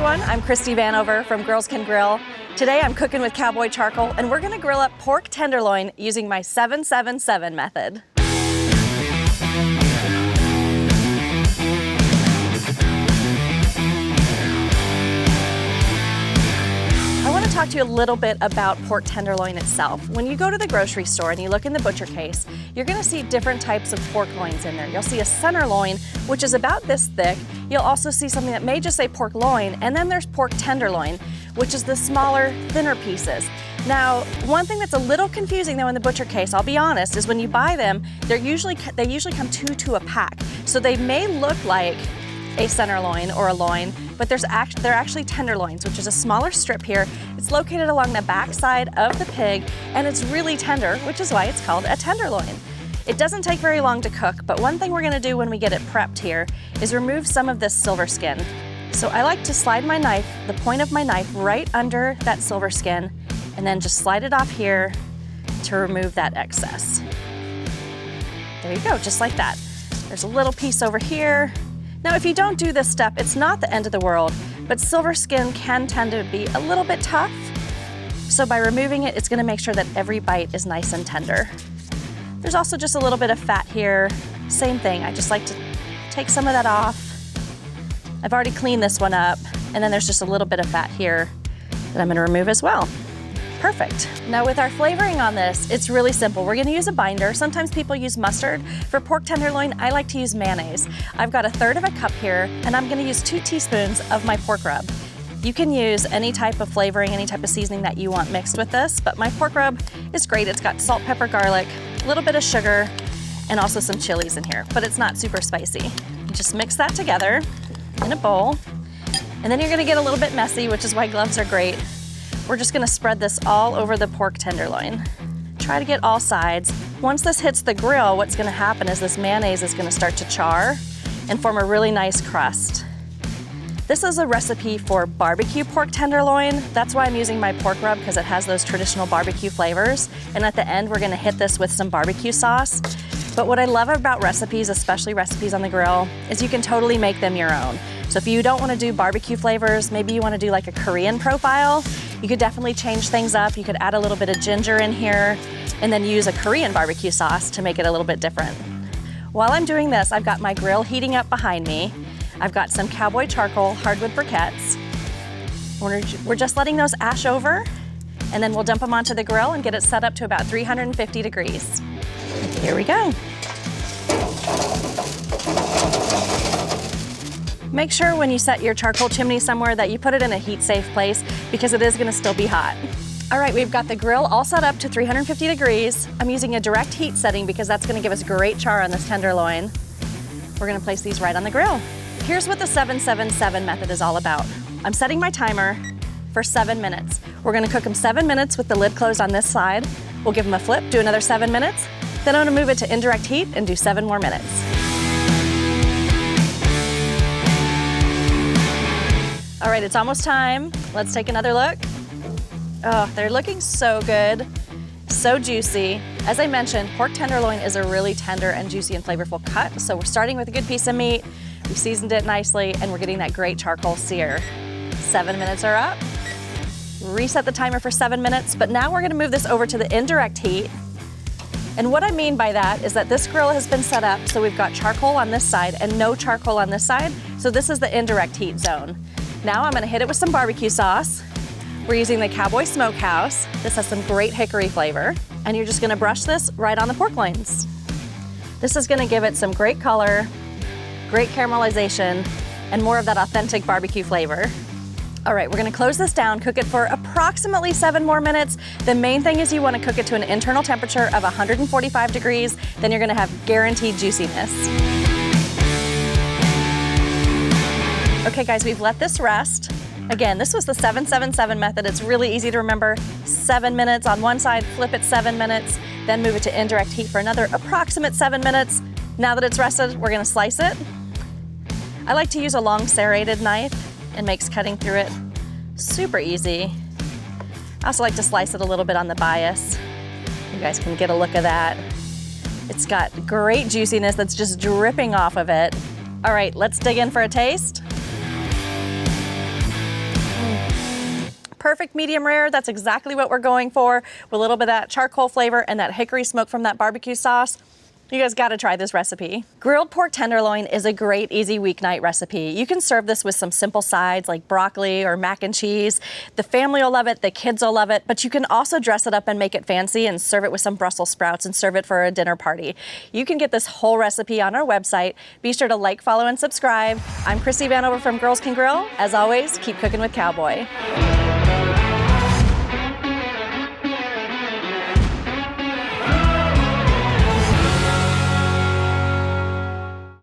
everyone, I'm Christy Vanover from Girls Can Grill. Today I'm cooking with cowboy charcoal and we're gonna grill up pork tenderloin using my 777 method. I want to talk to you a little bit about pork tenderloin itself. When you go to the grocery store and you look in the butcher case, you're going to see different types of pork loins in there. You'll see a center loin, which is about this thick. You'll also see something that may just say pork loin, and then there's pork tenderloin, which is the smaller, thinner pieces. Now, one thing that's a little confusing though in the butcher case, I'll be honest, is when you buy them, they usually come two to a pack. So they may look like a center loin or a loin, but they're actually tenderloins, which is a smaller strip here. It's located along the back side of the pig, and it's really tender, which is why it's called a tenderloin. It doesn't take very long to cook, but one thing we're gonna do when we get it prepped here is remove some of this silver skin. So I like to slide my knife, the point of my knife, right under that silver skin, and then just slide it off here to remove that excess. There you go, just like that. There's a little piece over here. Now, if you don't do this step, it's not the end of the world, but silver skin can tend to be a little bit tough. So by removing it, it's gonna make sure that every bite is nice and tender. There's also just a little bit of fat here. Same thing, I just like to take some of that off. I've already cleaned this one up, and then there's just a little bit of fat here that I'm gonna remove as well. Perfect. Now with our flavoring on this, it's really simple. We're gonna use a binder. Sometimes people use mustard. For pork tenderloin, I like to use mayonnaise. I've got 1/3 of a cup here, and I'm gonna use 2 teaspoons of my pork rub. You can use any type of flavoring, any type of seasoning that you want mixed with this, but my pork rub is great. It's got salt, pepper, garlic, a little bit of sugar, and also some chilies in here, but it's not super spicy. Just mix that together in a bowl, and then you're gonna get a little bit messy, which is why gloves are great. We're just gonna spread this all over the pork tenderloin. Try to get all sides. Once this hits the grill, what's gonna happen is this mayonnaise is gonna start to char and form a really nice crust. This is a recipe for barbecue pork tenderloin. That's why I'm using my pork rub, because it has those traditional barbecue flavors. And at the end, we're gonna hit this with some barbecue sauce. But what I love about recipes, especially recipes on the grill, is you can totally make them your own. So if you don't wanna do barbecue flavors, maybe you wanna do like a Korean profile, you could definitely change things up. You could add a little bit of ginger in here and then use a Korean barbecue sauce to make it a little bit different. While I'm doing this, I've got my grill heating up behind me. I've got some cowboy charcoal hardwood briquettes. We're just letting those ash over, and then we'll dump them onto the grill and get it set up to about 350 degrees. Here we go. Make sure when you set your charcoal chimney somewhere that you put it in a heat-safe place, because it is gonna still be hot. All right, we've got the grill all set up to 350 degrees. I'm using a direct heat setting because that's gonna give us great char on this tenderloin. We're gonna place these right on the grill. Here's what the 777 method is all about. I'm setting my timer for 7 minutes. We're gonna cook them 7 minutes with the lid closed on this side. We'll give them a flip, do another 7 minutes. Then I'm gonna move it to indirect heat and do 7 more minutes. All right, it's almost time. Let's take another look. Oh, they're looking so good, so juicy. As I mentioned, pork tenderloin is a really tender and juicy and flavorful cut. So we're starting with a good piece of meat. We seasoned it nicely, and we're getting that great charcoal sear. 7 minutes are up. Reset the timer for 7 minutes, but now we're gonna move this over to the indirect heat. And what I mean by that is that this grill has been set up so we've got charcoal on this side and no charcoal on this side. So this is the indirect heat zone. Now I'm gonna hit it with some barbecue sauce. We're using the Cowboy Smokehouse. This has some great hickory flavor. And you're just gonna brush this right on the pork loins. This is gonna give it some great color, great caramelization, and more of that authentic barbecue flavor. All right, we're gonna close this down, cook it for approximately 7 more minutes. The main thing is you wanna cook it to an internal temperature of 145 degrees, then you're gonna have guaranteed juiciness. Okay guys, we've let this rest. Again, this was the 777 method. It's really easy to remember. 7 minutes on one side, flip it 7 minutes, then move it to indirect heat for another approximate 7 minutes. Now that it's rested, we're gonna slice it. I like to use a long serrated knife. It makes cutting through it super easy. I also like to slice it a little bit on the bias. You guys can get a look at that. It's got great juiciness that's just dripping off of it. All right, let's dig in for a taste. perfect medium rare. That's exactly what we're going for, with a little bit of that charcoal flavor and that hickory smoke from that barbecue sauce. You guys gotta try this recipe. Grilled pork tenderloin is a great, easy weeknight recipe. You can serve this with some simple sides like broccoli or mac and cheese. The family will love it, the kids will love it, but you can also dress it up and make it fancy and serve it with some Brussels sprouts and serve it for a dinner party. You can get this whole recipe on our website. Be sure to like, follow, and subscribe. I'm Christy Vanover from Girls Can Grill. As always, keep cooking with Cowboy.